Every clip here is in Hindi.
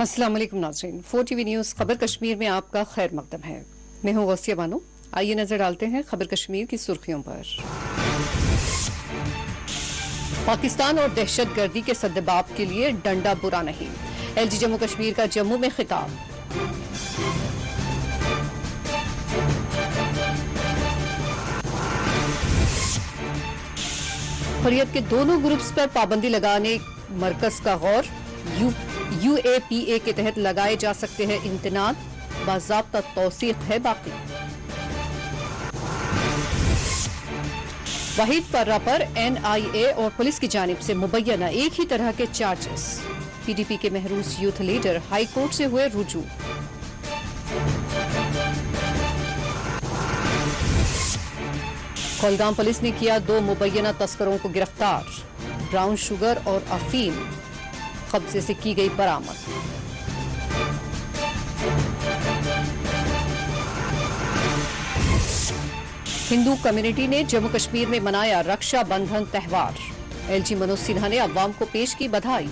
अस्सलाम वालेकुम नाज़रीन, 4 टीवी न्यूज़ खबर कश्मीर में आपका खैर मकदम है। मैं हूँ गौसिया बानो। आइए नजर डालते हैं खबर कश्मीर की सुर्खियों पर। पाकिस्तान और दहशतगर्दी के सद्देबाब के लिए डंडा बुरा नहीं, एलजी जम्मू कश्मीर का जम्मू में खिताब। हुर्रियत के दोनों ग्रुप्स पर पाबंदी लगाने मरकज का गौर। यूएपीए के तहत लगाए जा सकते हैं इम्तनान, बाज़ाब्ता तौसीक है बाकी। वहीद पर्रा पर एनआईए और पुलिस की जानिब से मुबैना एक ही तरह के चार्जेस। पीडीपी के महरूस यूथ लीडर हाई कोर्ट से हुए रुजू। कुलगाम पुलिस ने किया 2 मुबैना तस्करों को गिरफ्तार। ब्राउन शुगर और अफीम कब्जे से की गई बरामद। हिंदू कम्युनिटी ने जम्मू कश्मीर में मनाया रक्षाबंधन त्योहार। एलजी मनोज सिन्हा ने अवाम को पेश की बधाई।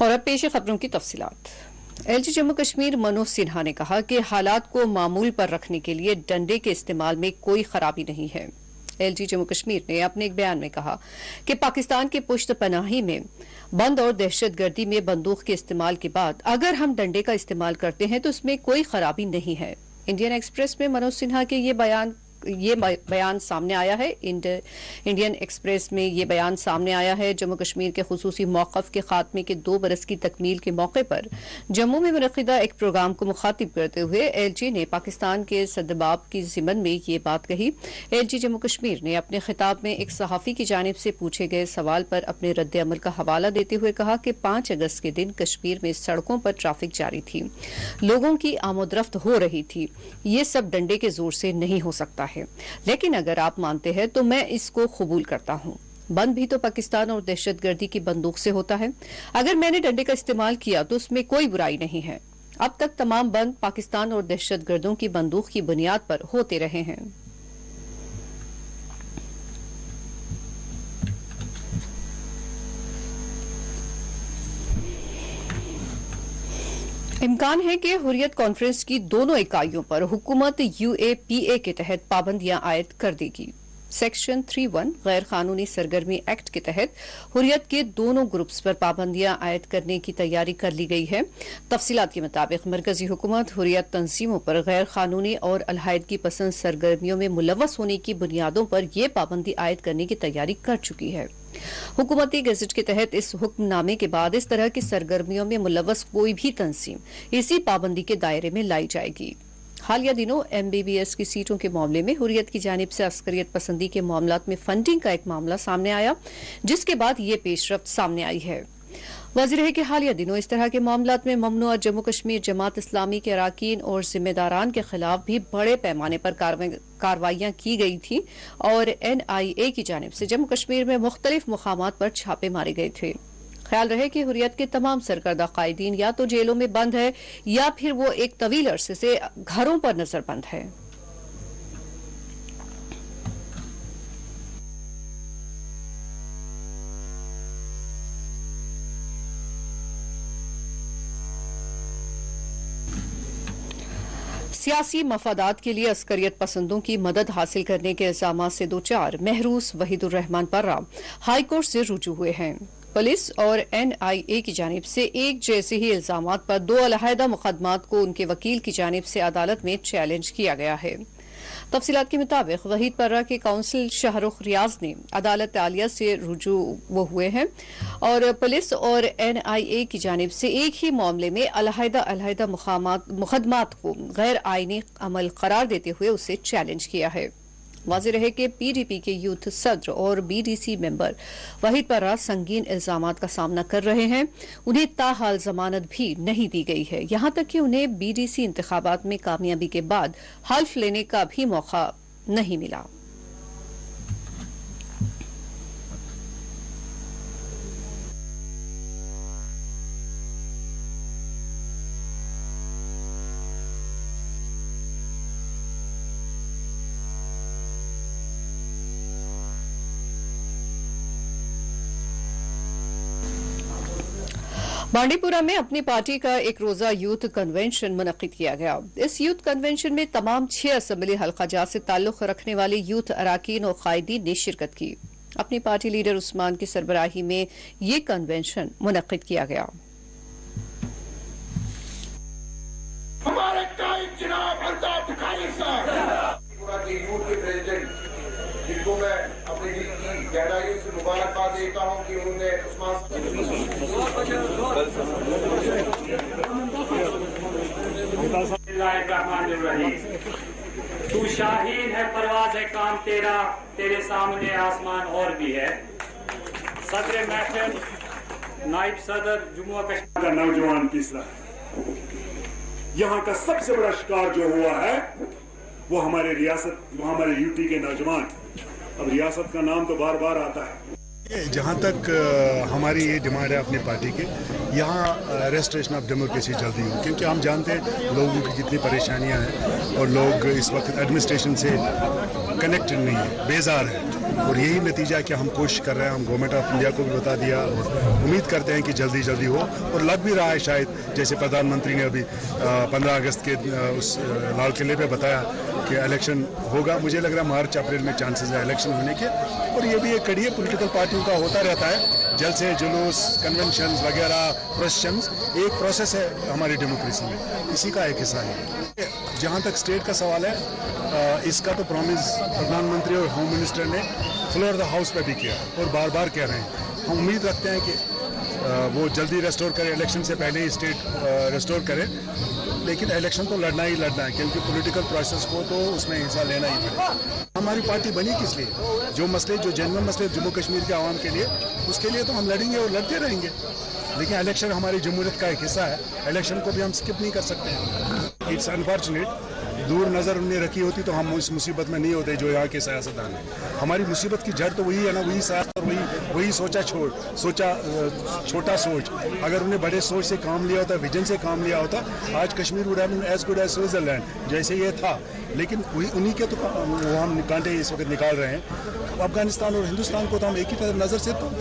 और अब पेश है खबरों की तफसीलात। एलजी जम्मू कश्मीर मनोज सिन्हा ने कहा कि हालात को मामूल पर रखने के लिए डंडे के इस्तेमाल में कोई खराबी नहीं है। एलजी जम्मू कश्मीर ने अपने एक बयान में कहा कि पाकिस्तान के पुश्त पनाही में बंद और दहशतगर्दी में बंदूक के इस्तेमाल के बाद अगर हम डंडे का इस्तेमाल करते हैं तो इसमें कोई खराबी नहीं है। इंडियन एक्सप्रेस में मनोज सिन्हा के ये बयान सामने आया है। इंडियन एक्सप्रेस में ये बयान सामने आया है। जम्मू कश्मीर के खुसूसी मौक़िफ़ के खात्मे के 2 बरस की तकमील के मौके पर जम्मू में मुनक़िदा एक प्रोग्राम को मुखातिब करते हुए एलजी ने पाकिस्तान के सद्देबाब की ज़िमन में ये बात कही। एलजी जम्मू कश्मीर ने अपने खिताब में एक सहाफ़ी की जानिब से पूछे गए सवाल पर अपने रद्द अमल का हवाला देते हुए कहा कि 5 अगस्त के दिन कश्मीर में सड़कों पर ट्रैफिक जारी थी, लोगों की आमोदरफ्त हो रही थी। ये सब डंडे के जोर से नहीं हो सकता है, लेकिन अगर आप मानते हैं तो मैं इसको कबूल करता हूं। बंद भी तो पाकिस्तान और दहशतगर्दी की बंदूक से होता है। अगर मैंने डंडे का इस्तेमाल किया तो उसमें कोई बुराई नहीं है। अब तक तमाम बंद पाकिस्तान और दहशतगर्दों की बंदूक की बुनियाद पर होते रहे हैं। इम्कान है कि हुर्रियत कॉन्फ्रेंस की दोनों इकाइयों पर हुकूमत यूएपीए के तहत पाबंदियां आयद कर देगी। सेक्शन 31 गैर कानूनी सरगर्मी एक्ट के तहत हुर्रियत के दोनों ग्रुप्स पर पाबंदियां आयद करने की तैयारी कर ली गई है। तफसीलात के मुताबिक मरकजी हुकूमत हुर्रियत तंजीमों पर गैर कानूनी और अलहायदगी पसंद सरगर्मियों में मुलव्वस होने की बुनियादों पर यह पाबंदी आयद करने की तैयारी कर चुकी है। हुकूमती गजट के तहत इस हुक्मनामे के बाद इस तरह की सरगर्मियों में मुलव्वस कोई भी तंजीम इसी पाबंदी के दायरे में लाई जाएगी। हालिया दिनों एमबीबीएस की सीटों के मामले में हुर्रियत की जानिब से अस्करियत पसंदी के मामलात में फंडिंग का एक मामला सामने आया, जिसके बाद ये पेशरफ्त सामने आई है। वाज़ेह है कि हालिया दिनों इस तरह के मामलात में ममनुआ जम्मू कश्मीर जमात इस्लामी के अराकीन और जिम्मेदारान के खिलाफ भी बड़े पैमाने पर कार्रवाइयां की गई थी और एनआईए की जानिब से जम्मू कश्मीर में मुख्तलिफ मुकामात पर छापे मारे गए थे। ख्याल रहे कि हुर्रियत के तमाम सरकर्दा कायदीन या तो जेलों में बंद है या फिर वो एक तवील अरसे से घरों पर नजरबंद है। सियासी मफादात के लिए अस्करियत पसंदों की मदद हासिल करने के इल्जामात से 2 महरूस वहीदुर रहमान पर्रा हाई कोर्ट से रुजू हुए हैं। पुलिस और एनआईए की जानिब से एक जैसे ही इल्जामात पर 2 अलहदा मुकदमात को उनके वकील की जानिब से अदालत में चैलेंज किया गया है। तफसीलात के मुताबिक वहीद पर्रा के काउंसिल शाहरुख रियाज ने अदालत आलिया से रुजू हुए हैं और पुलिस और एनआईए की जानिब से एक ही मामले में अलहदा मुकदमात को गैर आईनी अमल करार देते हुए उसे चैलेंज किया है। वाज़ेह रहे कि पीडीपी के यूथ सदर और बीडीसी मेंबर वहीद पर्रा संगीन इल्जामात का सामना कर रहे हैं। उन्हें ताहाल जमानत भी नहीं दी गई है, यहां तक कि उन्हें बीडीसी इंतखाबात में कामयाबी के बाद हल्फ लेने का भी मौका नहीं मिला। बांडीपुरा में अपनी पार्टी का एक रोजा यूथ कन्वेंशन मुनक्किद किया गया। इस यूथ कन्वेंशन में तमाम 6 असेंबली हल्काजात से ताल्लुक रखने वाले यूथ अराकीन और कायदीन ने शिरकत की। अपनी पार्टी लीडर उस्मान की सरबराही में ये कन्वेंशन मुनक्किद किया गया। हमारे कायद जनाब अल्ताफ खालिद साहब के यूथ के प्रेसिडेंट, जिनको मैं अपने दिल की गहराइयों से मुबारकबाद देता हूँ कि उन्होंने तू शाहीन है, परवाज़ है काम तेरा, तेरे सामने आसमान और भी है। सदर महफिल, नायब सदर जम्मू कश्मीर का नौजवान तीसरा, यहाँ का सबसे बड़ा शिकार जो हुआ है वो हमारे रियासत, वो हमारे यूटी के नौजवान। अब रियासत का नाम तो बार बार आता है। जहाँ तक हमारी ये डिमांड है अपनी पार्टी के, यहाँ रेस्टोरेशन ऑफ डेमोक्रेसी जल्दी हो, क्योंकि हम जानते हैं लोगों की कितनी परेशानियाँ हैं और लोग इस वक्त एडमिनिस्ट्रेशन से कनेक्टेड नहीं है, बेजार है। और यही नतीजा है कि हम कोशिश कर रहे हैं। हम गवर्नमेंट ऑफ इंडिया को भी बता दिया और उम्मीद करते हैं कि जल्दी जल्दी हो, और लग भी रहा है शायद, जैसे प्रधानमंत्री ने अभी 15 अगस्त के उस लाल किले पे बताया कि इलेक्शन होगा। मुझे लग रहा है मार्च अप्रैल में चांसेस है इलेक्शन होने के। और ये भी एक कड़ी है, पॉलिटिकल पार्टियों का होता रहता है, जलसे जुलूस, कन्वेंशन वगैरह, प्रोसेशंस, एक प्रोसेस है हमारी डेमोक्रेसी में, इसी का एक हिस्सा है। जहाँ तक स्टेट का सवाल है, इसका तो प्रॉमिस प्रधानमंत्री और होम मिनिस्टर ने फ्लोर द हाउस पे भी किया और बार बार कह रहे हैं। हम उम्मीद रखते हैं कि वो जल्दी रेस्टोर करें, इलेक्शन से पहले ही स्टेट रेस्टोर करें। लेकिन इलेक्शन तो लड़ना ही लड़ना है, क्योंकि पॉलिटिकल प्रोसेस को तो उसमें हिस्सा लेना ही पड़ेगा। हमारी पार्टी बनी किस लिए? जो मसले, जो जेन्युइन मसले जम्मू कश्मीर के आवाम के लिए, उसके लिए तो हम लड़ेंगे और लड़ते रहेंगे। लेकिन इलेक्शन हमारी जमहूरियत का एक हिस्सा है, इलेक्शन को भी हम स्किप नहीं कर सकते हैं। इट्स अनफॉर्चुनेट, दूर नज़र उन्हें रखी होती तो हम इस मुसीबत में नहीं होते जो यहाँ के सियासतदान हैं। हमारी मुसीबत की जड़ तो वही है ना, वही सियासत और वही सोचा छोटा सोच। अगर उन्हें बड़े सोच से काम लिया होता, विजन से काम लिया होता, आज Kashmir would have been as good as Switzerland जैसे ये था। लेकिन उन्हीं के तो वो हम कांटे इस वक्त निकाल रहे हैं। अफगानिस्तान और हिंदुस्तान को तो हम एक ही तरह नज़र से, तो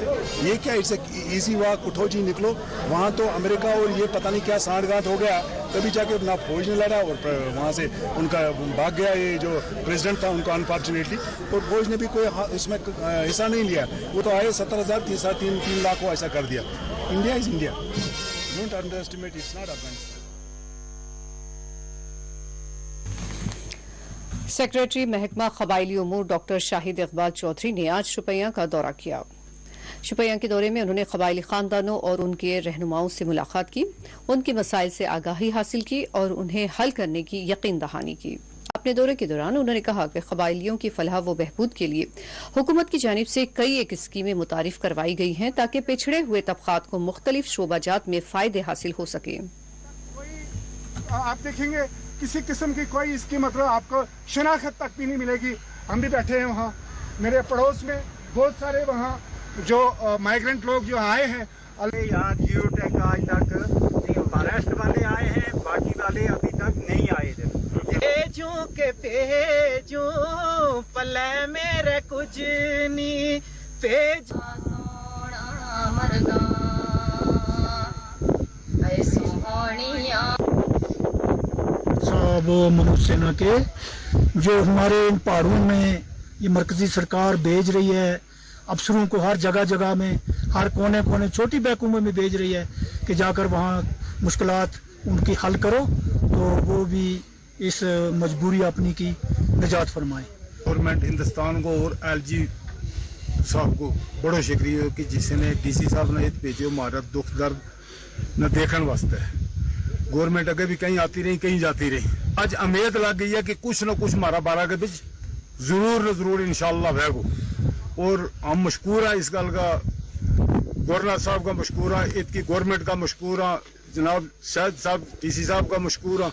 ये क्या इट्स ईजी वॉक, उठो जी निकलो। वहाँ तो अमेरिका और ये पता नहीं क्या सांठगांठ हो गया, तभी जाके ना फौज ने लड़ा और वहाँ से उनका भाग गया ये जो प्रेसिडेंट था उनका, अनफॉर्चुनेटली। और फौज ने भी कोई इसमें हिस्सा नहीं लिया। वो तो आए 70,000 3 लाख को ऐसा कर दिया। India is India, don't under estimate, it's not Afghanistan. Secretary महकमा कबायली उमूर डॉक्टर शाहिद इकबाल चौधरी ने आज शुपैया का दौरा किया। शुपैया के दौरे में उन्होंने कबायली खानदानों और उनके रहनुमाओं से मुलाकात की, उनके मसाइल से आगाही हासिल की और उन्हें हल करने की यकीन दहानी की। अपने दौरे के दौरान उन्होंने कहा कि कबायलियों की फलाह व बहबूद के लिए हुकूमत की जानिब से कई एक स्कीमें मुतारिफ करवाई गई हैं ताकि पिछड़े हुए तबकात को मुख्तलिफ शोबाजात में फायदे हासिल हो सके। आप देखेंगे किसी किस्म की कोई स्कीम मतलब आपको शनाख्त तक भी नहीं मिलेगी। हम भी बैठे हैं वहाँ, मेरे पड़ोस में बहुत सारे वहाँ जो माइग्रेंट लोग जो आए हैं, यहाँ जियोटेक आज तक फॉरेस्ट वाले आए हैं, बाकी वाले अभी तक नहीं आए थे। भेजूं के भेजूं पले मेरे कुछ नहीं भेज साहब मनोज सिन्हा के, जो हमारे इन पहाड़ों में ये मरकजी सरकार भेज रही है अफसरों को, हर जगह जगह में, हर कोने कोने, छोटी महकूमे में भेज रही है कि जाकर वहाँ मुश्किलात उनकी हल करो, तो वो भी इस मजबूरी अपनी की निजात फरमाए। गवर्नमेंट हिंदुस्तान को और LG साहब को बड़ा शुक्रिया कि जिसने DC साहब ने भेजे हमारा दुख दर्द न देखने वास्ते। गवर्नमेंट अगे भी कहीं आती रही, कहीं जाती रही। आज उम्मीद लग गई है कि कुछ न कुछ हमारा 12 के बीच जरूर इंशाल्लाह होगा। और हम मशकूर है इस गल का, गवर्नर साहब का मशकूर है, इतनी गवर्नमेंट का मशकूर है, जनाब शाहिद साहब DC साहब का मशकूर है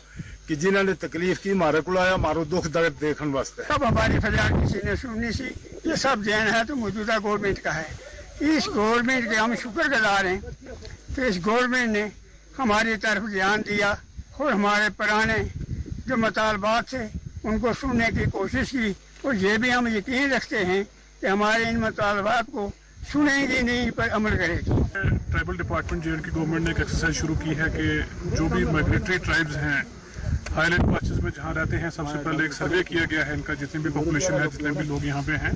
कि जिन्होंने तकलीफ की हमारे को आया, हमारा दुख दर्द देखने वास्ते। सब हमारी फरियाद किसी ने सुननी सी, ये सब देन है तो मौजूदा गवर्नमेंट का है। इस गवर्नमेंट के हम शुक्रगुजार हैं तो इस गवर्नमेंट ने हमारी तरफ ध्यान दिया और हमारे पुराने जो मुतालबात थे उनको सुनने की कोशिश की। और ये भी हम यकीन रखते हैं कि हमारे इन मुतालबात को सुनेगी नहीं पर अमल करेगी। ट्राइबल डिपार्टमेंट JNK गवर्नमेंट ने एक एक्सरसाइज शुरू की है कि जो भी माइग्रेटरी ट्राइब्स हैं हाईलैंड पासेस में जहाँ रहते हैं, सबसे पहले एक सर्वे किया गया है इनका, जितनी भी पॉपुलेशन है, जितने भी लोग यहाँ पे हैं।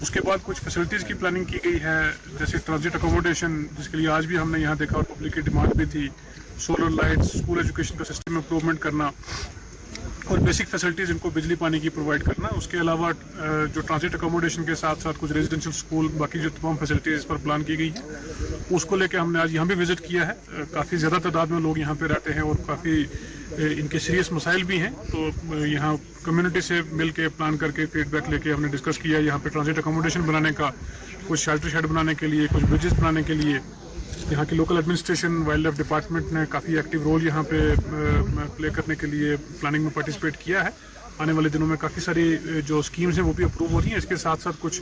उसके बाद कुछ फैसिलिटीज़ की प्लानिंग की गई है, जैसे ट्रांजिट अकोमोडेशन, जिसके लिए आज भी हमने यहाँ देखा और पब्लिक की डिमांड भी थी, सोलर लाइट्स, स्कूल एजुकेशन का सिस्टम इम्प्रूवमेंट करना और बेसिक फैसिलिटीज़ इनको बिजली पानी की प्रोवाइड करना। उसके अलावा जो ट्रांजिट अकोमोडेशन के साथ साथ कुछ रेजिडेंशियल स्कूल, बाकी जो तमाम फैसिलिटीज़ पर प्लान की गई है, उसको लेके हमने आज यहाँ भी विजिट किया है। काफ़ी ज़्यादा तादाद में लोग यहाँ पे रहते हैं और काफ़ी इनके सीरियस मसाइल भी हैं, तो यहाँ कम्युनिटी से मिल के प्लान करके फीडबैक लेके हमने डिस्कस किया यहाँ पे ट्रांजिट अकोमोडेशन बनाने का, कुछ शेल्टर शेड बनाने के लिए, कुछ ब्रिजेस बनाने के लिए। यहाँ की local administration, wild life department ने काफ़ी एक्टिव रोल यहाँ पे प्ले करने के लिए प्लानिंग में पार्टिसिपेट किया है। आने वाले दिनों में काफ़ी सारी जो स्कीम्स हैं वो भी अप्रूव हो रही हैं। इसके साथ साथ कुछ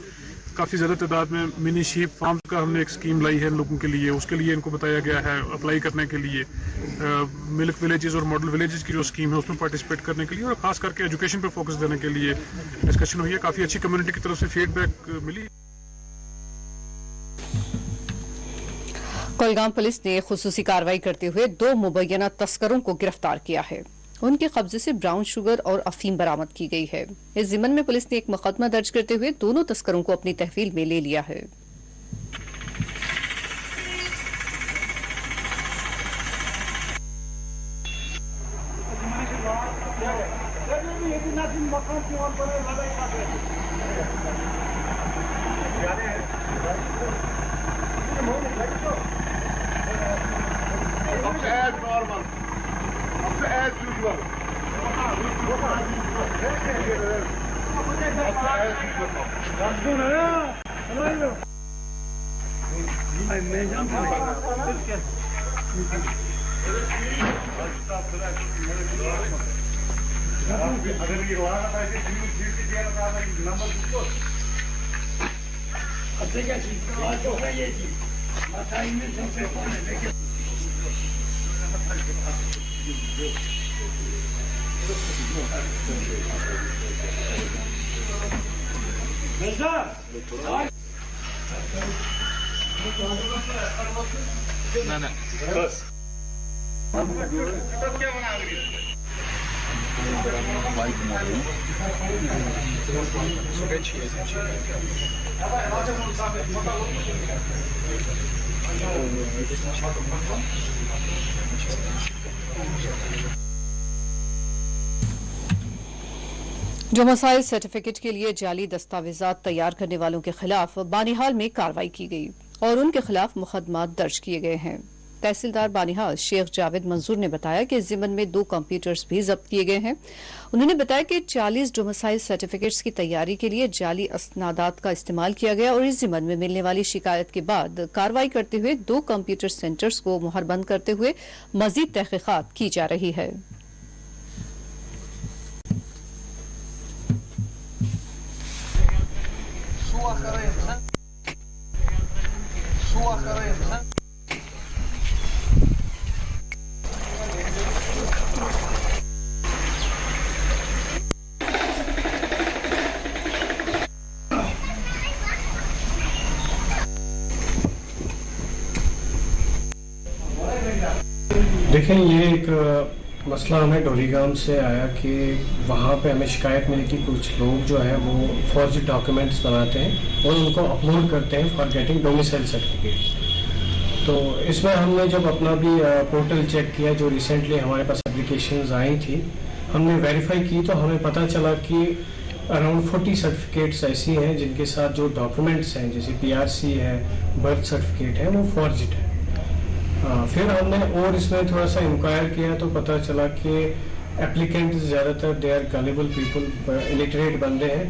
काफ़ी ज़्यादा तादाद में मिनी शीप फार्म्स का हमने एक स्कीम लाई है लोगों के लिए, उसके लिए इनको बताया गया है अप्लाई करने के लिए। मिल्क विलेजेस और मॉडल विलेजेस की जो स्कीम है उसमें पार्टिसिपेट करने के लिए और ख़ास करके एजुकेशन पर फोकस देने के लिए डिस्कशन हुई है। काफ़ी अच्छी कम्युनिटी की तरफ से फीडबैक मिली। कुलगाम पुलिस ने खुसूसी कार्रवाई करते हुए 2 मुबैना तस्करों को गिरफ्तार किया है। उनके कब्जे से ब्राउन शुगर और अफीम बरामद की गई है। इस जिम्मन में पुलिस ने एक मुकदमा दर्ज करते हुए दोनों तस्करों को अपनी तहवील में ले लिया है। as normal, as usual. जो मसाइल सर्टिफिकेट के लिए जाली दस्तावेजात तैयार करने वालों के खिलाफ बानिहाल में कार्रवाई की गई और उनके खिलाफ मुकदमा दर्ज किए गए हैं। तहसीलदार बानिहाल शेख जावेद मंजूर ने बताया कि इस जिम्मन में 2 कंप्यूटर्स भी जब्त किए गए हैं। उन्होंने बताया कि 40 डोमिसाइल सर्टिफिकेट्स की तैयारी के लिए जाली असनादात का इस्तेमाल किया गया और इस जिम्मन में मिलने वाली शिकायत के बाद कार्रवाई करते हुए 2 कंप्यूटर सेंटर्स को मुहरबंद करते हुए मजीद तहकीकात की जा रही है। देखें, ये एक मसला हमें डोरीगाम से आया कि वहाँ पे हमें शिकायत मिली कि कुछ लोग जो है वो फर्जी डॉक्यूमेंट्स बनाते हैं और उनको अपलोड करते हैं फॉर गेटिंग डोमिसाइल सर्टिफिकेट। तो इसमें हमने जब अपना भी पोर्टल चेक किया, जो रिसेंटली हमारे पास एप्लीकेशंस आई थी, हमने वेरीफाई की तो हमें पता चला कि अराउंड 40 सर्टिफिकेट्स ऐसी हैं जिनके साथ जो डॉक्यूमेंट्स हैं, जैसे PRC है, बर्थ सर्टिफिकेट है, वो फॉर्जिड है। फिर हमने और इसमें थोड़ा सा इंक्वायर किया तो पता चला कि एप्लीकेंट ज़्यादातर they are gullible people, illiterate बंदे हैं।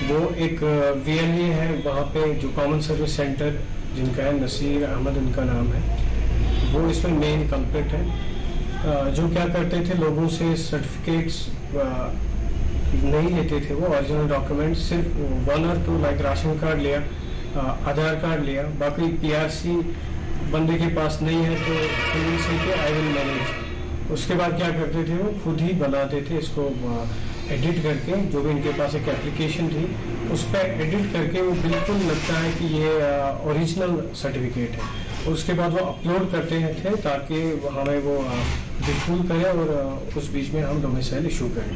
वो एक VLA है वहाँ पे, जो कॉमन सर्विस सेंटर जिनका है, नसीर अहमद उनका नाम है, वो इसमें मेन कल्प्रिट है। जो क्या करते थे, लोगों से सर्टिफिकेट्स नहीं लेते थे, वो ओरिजिनल डॉक्यूमेंट सिर्फ 1 और 2 लाइक राशन कार्ड लिया, आधार कार्ड लिया, बाकी PRC बंदे के पास नहीं है तो आई विल मैनेज। उसके बाद क्या करते थे, वो खुद ही बनाते थे इसको एडिट करके, जो भी इनके पास एक एप्लीकेशन थी उस पर एडिट करके वो बिल्कुल लगता है कि ये ओरिजिनल सर्टिफिकेट है, और उसके बाद वो अपलोड करते थे ताकि हमें वो बिल्कुल करे और उस बीच में हम डोमिसाइल इशू करें।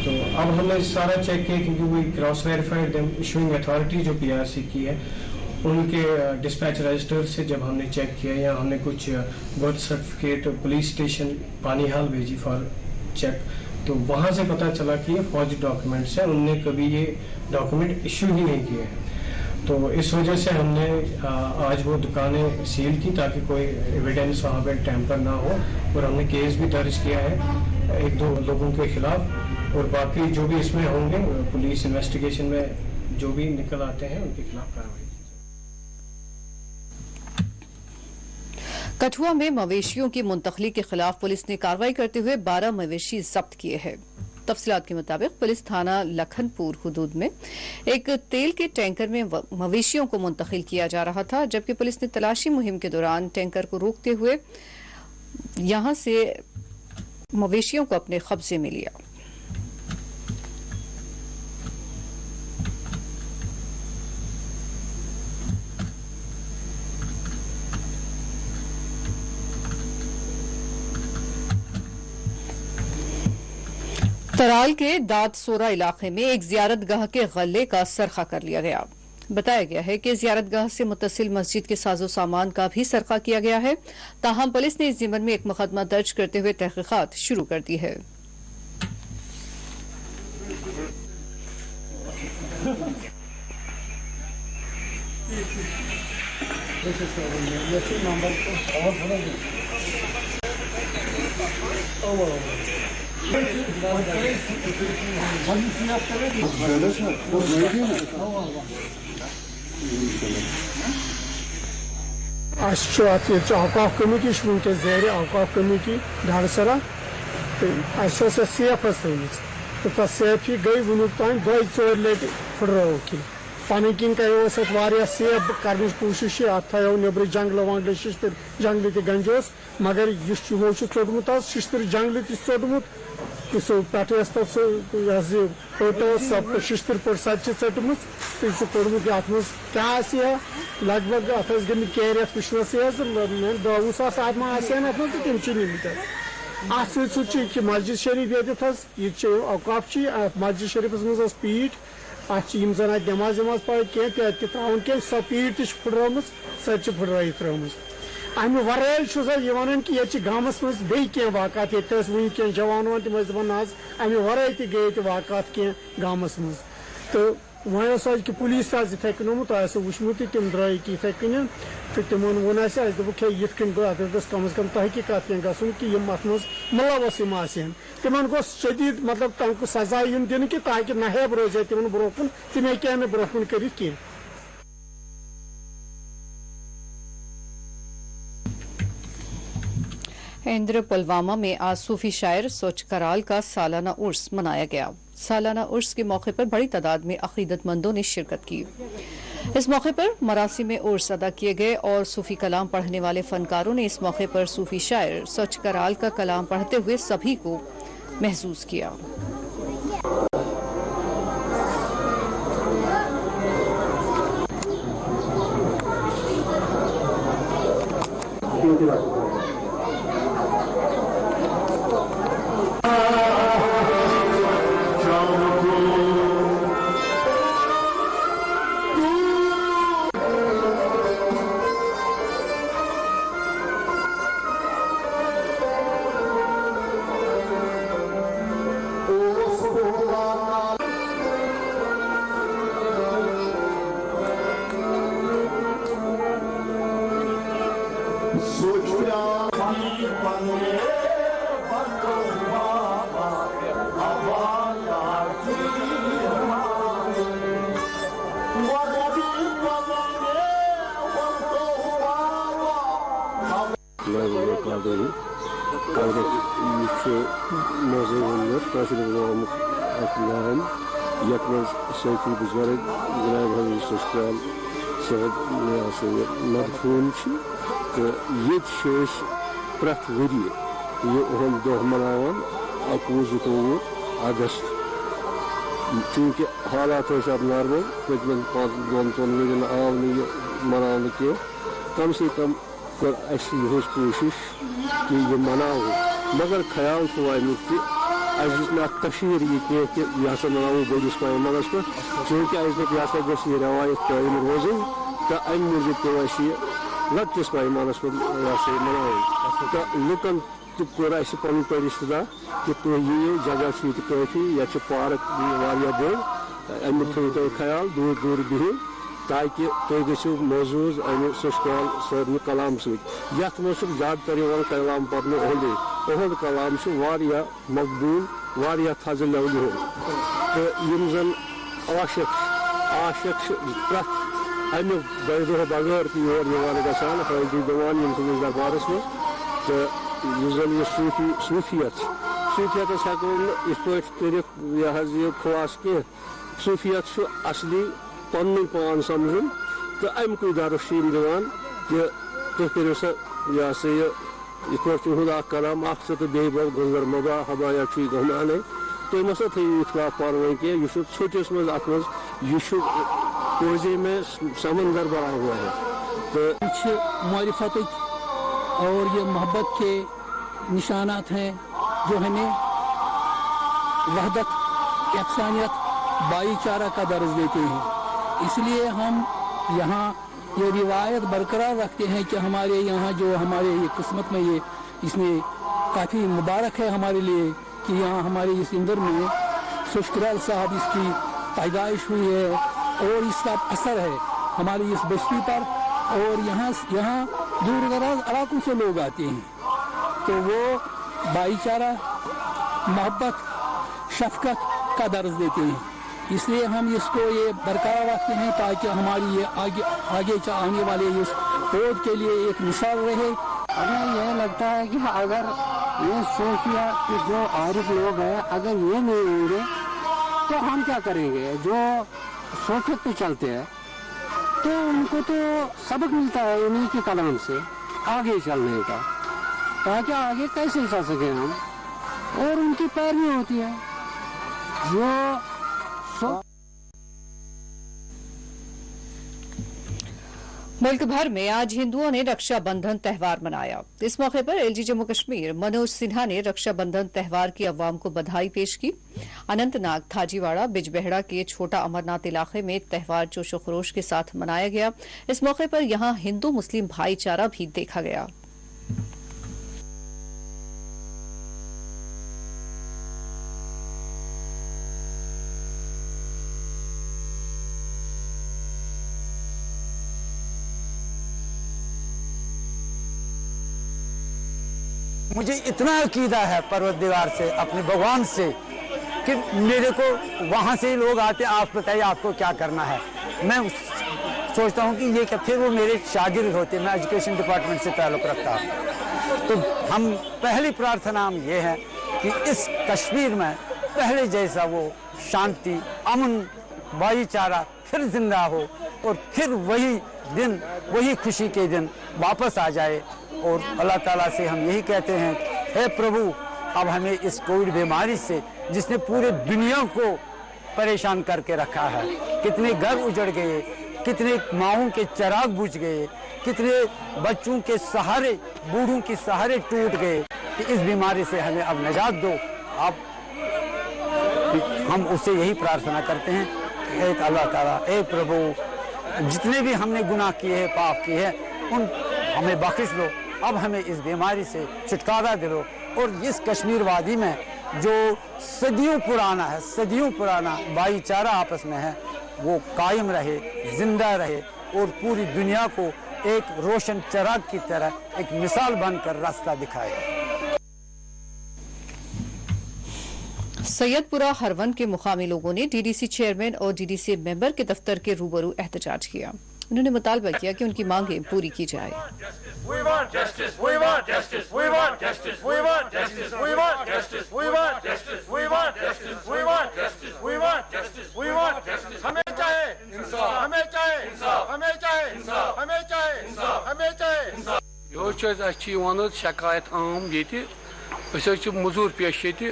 तो अब हमने सारा चेक किया क्योंकि वो क्रॉस वेरीफाइड इशूइंग अथॉरिटी जो PRC की है उनके डिस्पैच रजिस्टर से जब हमने चेक किया, या हमने कुछ बर्थ सर्टिफिकेट पुलिस स्टेशन पानीहाल भेजी फॉर चेक, तो वहाँ से पता चला कि ये फौजी डॉक्यूमेंट्स हैं, उनने कभी ये डॉक्यूमेंट इशू ही नहीं किए हैं। तो इस वजह से हमने आज वो दुकानें सील की ताकि कोई एविडेंस वहाँ पे टैंपर ना हो, और हमने केस भी दर्ज किया है 1-2 लोगों के खिलाफ, और बाकी जो भी इसमें होंगे पुलिस इन्वेस्टिगेशन में जो भी निकल आते हैं उनके खिलाफ कार्रवाई। कठुआ में मवेशियों की मुंतकली के खिलाफ पुलिस ने कार्रवाई करते हुए 12 मवेशी जब्त किए हैं। तफसीलात के मुताबिक पुलिस थाना लखनपुर हुदूद में एक तेल के टैंकर में मवेशियों को मुंतकिल किया जा रहा था, जबकि पुलिस ने तलाशी मुहिम के दौरान टैंकर को रोकते हुए यहां से मवेशियों को अपने कब्जे में लिया। तराल के दादसोरा इलाके में एक जियारतगाह के गल्ले का सरखा कर लिया गया। बताया गया है कि जियारतगाह से मुत्तसिल मस्जिद के साजो सामान का भी सरखा किया गया है। ताहम पुलिस ने इस ज़िम्मन में एक मुकदमा दर्ज करते हुए तहकीकात शुरू कर दी है। औकाफ कमेटी वनकस जेर औकाफ कमेटी दादसरा तो सेफ तो तथ सेफी गई वुन तान 2-4 लट फुटराव कि पन किन कर सेफ कर कोशिश अत थो नबर जंगल वंगल शिश्तर जंगल तो गंजोस, मगर यह चोटमुत शिश्तर जंगल तोटमुत सो पे फोटो शिश्तर पे सच चटमुत तो कोड़मुत अत क्या लगभग अत गई कैरियत पिछनस 10 सास आत्मा आन अत तम निमित अत मस्जिद शरीफ ये औकाफ मस्जिद शरीफ मज पीठ अत जन नमाज वमाज पढ़ कह क्या सो पीठ तुर्राम सो फुटराई त्रम अमे वराय वन कि ये गामस मज बे वाकत ये वन क्या जवान वन तम दपान अमे वराय गए वाकत क्या गामस मज तो वह कि पुलिस इथे कनमुत वुचमुत तम द्राय कि इथे कन तो तिमन वोन दोक ये कम अज कम तहकीकत क्या गन कि अत मुलवस तिमन गो शदीद मतलब तम सजा इन दिन कि ताकि नहेब रोजे तिमन ब्रोकन तम हे ब्रोकन कर इंद्र पुलवामा में आज सूफी शायर सोच कराल का सालाना उर्स मनाया गया। सालाना उर्स के मौके पर बड़ी तादाद में अकीदतमंदों ने शिरकत की। इस मौके पर मरासी में उर्स अदा किए गए और सूफी कलाम पढ़ने वाले फनकारों ने इस मौके पर सूफी शायर सोच कराल का कलाम पढ़ते हुए सभी को महसूस किया। सैफी बुजुर्ग जनाब हजरत सस्काल साहब मदफून तो ये प्रथ वरिये यह दह मनावान 21-22 अगस्त चूँकि हालात अब नॉर्मल पकन 5-2 दिन आव मनाने के कम से कम कर कोशिश कि यह मनाओ मगर ख्याल थो अमुक तशीर यह कि यह मनाओ बड़िस पैमानस पे चूँकि यह रवायत कायम रोजन तो अम मूजूब पे लकटिस पैमानस पे मनाओ तो लुकन कोर पन पे रिश्तेदा कि तुम यीओ जगह काफी या पार्क बड़ अमुक थो तुम ख्याल दूर दूर बिहू ताकि तुम गो महजूज अमे सशकाल सारे कलाम सत ज़्यादातर कलाम पढ़ने ओहद कलाम मकबूल वारिया थज लेवल हो तो यम जन आशिक प्रथ अमे दो बगैर तो योर गसान हल्दी दिवान यम दरबारस में तो जन यह सूफियत हेको इत कर खुलास कह सूफियत असली पन पान समझन तो अमुक दरस दिवान कि तुम करो सा यह सा यह तुहद कलाम तो बे गुजर मबा हबाया ची गमाने तुम हसा थो इतलाफ पान कह यह छोटिस मज कोजे में समंदर भरा हुआ है तो मारिफत और ये मोहब्बत के निशानात हैं जो हमें वहदत यकसानियत भाईचारा का दर्ज देते हैं। इसलिए हम यहाँ ये रिवायत बरकरार रखते हैं कि हमारे यहाँ जो हमारे ये किस्मत में ये इसमें काफ़ी मुबारक है हमारे लिए कि यहाँ हमारे इस इंदर में शुक्राल साहब इसकी पैदाइश हुई है और इसका असर है हमारी इस बस्ती पर और यहाँ दूर दराज इलाकों से लोग आते हैं तो वो भाईचारा मोहब्बत शफकत का दर्ज देते हैं। इसलिए हम इसको ये बरकरार रखते हैं ताकि हमारी ये आगे आने वाले इस पौध के लिए एक मिसाल रहे। हमें यह लगता है कि अगर ये सूफिया के जो आरिफ लोग हैं अगर ये नहीं होंगे तो हम क्या करेंगे। जो सूफियत पे चलते हैं तो उनको तो सबक मिलता है इन्हीं के कलाम से आगे चलने का ताकि आगे कैसे चल सके हम और उनकी पैरवी होती है जो मुल्क भर में आज हिंदुओं ने रक्षाबंधन त्यौहार मनाया। इस मौके पर एलजी जम्मू कश्मीर मनोज सिन्हा ने रक्षाबंधन त्यौहार की अवाम को बधाई पेश की। अनंतनाग थाजीवाड़ा बिजबेहड़ा के छोटा अमरनाथ इलाके में त्यौहार जोशो खरोश के साथ मनाया गया। इस मौके पर यहां हिंदू मुस्लिम भाईचारा भी देखा गया। मुझे इतना अकीदा है परवरदिगार से अपने भगवान से कि मेरे को वहाँ से ही लोग आते आप बताइए आपको क्या करना है। मैं सोचता हूँ कि ये कि फिर वो मेरे शागिर्द होते। मैं एजुकेशन डिपार्टमेंट से ताल्लुक़ रखता हूँ तो हम पहली प्रार्थना हम ये है कि इस कश्मीर में पहले जैसा वो शांति अमन भाईचारा फिर जिंदा हो और फिर वही दिन वही खुशी के दिन वापस आ जाए। और अल्लाह ताला से हम यही कहते हैं हे प्रभु अब हमें इस कोविड बीमारी से जिसने पूरे दुनिया को परेशान करके रखा है, कितने घर उजड़ गए, कितने माओं के चिराग बुझ गए, कितने बच्चों के सहारे बूढ़ों के सहारे टूट गए कि इस बीमारी से हमें अब निजात दो। अब हम उससे यही प्रार्थना करते हैं हे अल्लाह ताला हे प्रभु जितने भी हमने गुनाह किए हैं पाप किए हैं उन हमें बख्शिश दो। अब हमें इस बीमारी से छुटकारा दिलो और इस कश्मीर वादी में जो सदियों पुराना भाईचारा आपस में है वो कायम रहे, जिंदा रहे और पूरी दुनिया को एक रोशन चिराग की तरह एक मिसाल बनकर रास्ता दिखाए। सैयदपुरा हरवन के मुकामी लोगों ने डीडीसी चेयरमैन और डीडीसी मेंबर के दफ्तर के रूबरू एहतजाज किया। उन्होंने मुतालबा किया कि उनकी मांगें पूरी की जाए। शिकायत आम ये मजूर पेश गई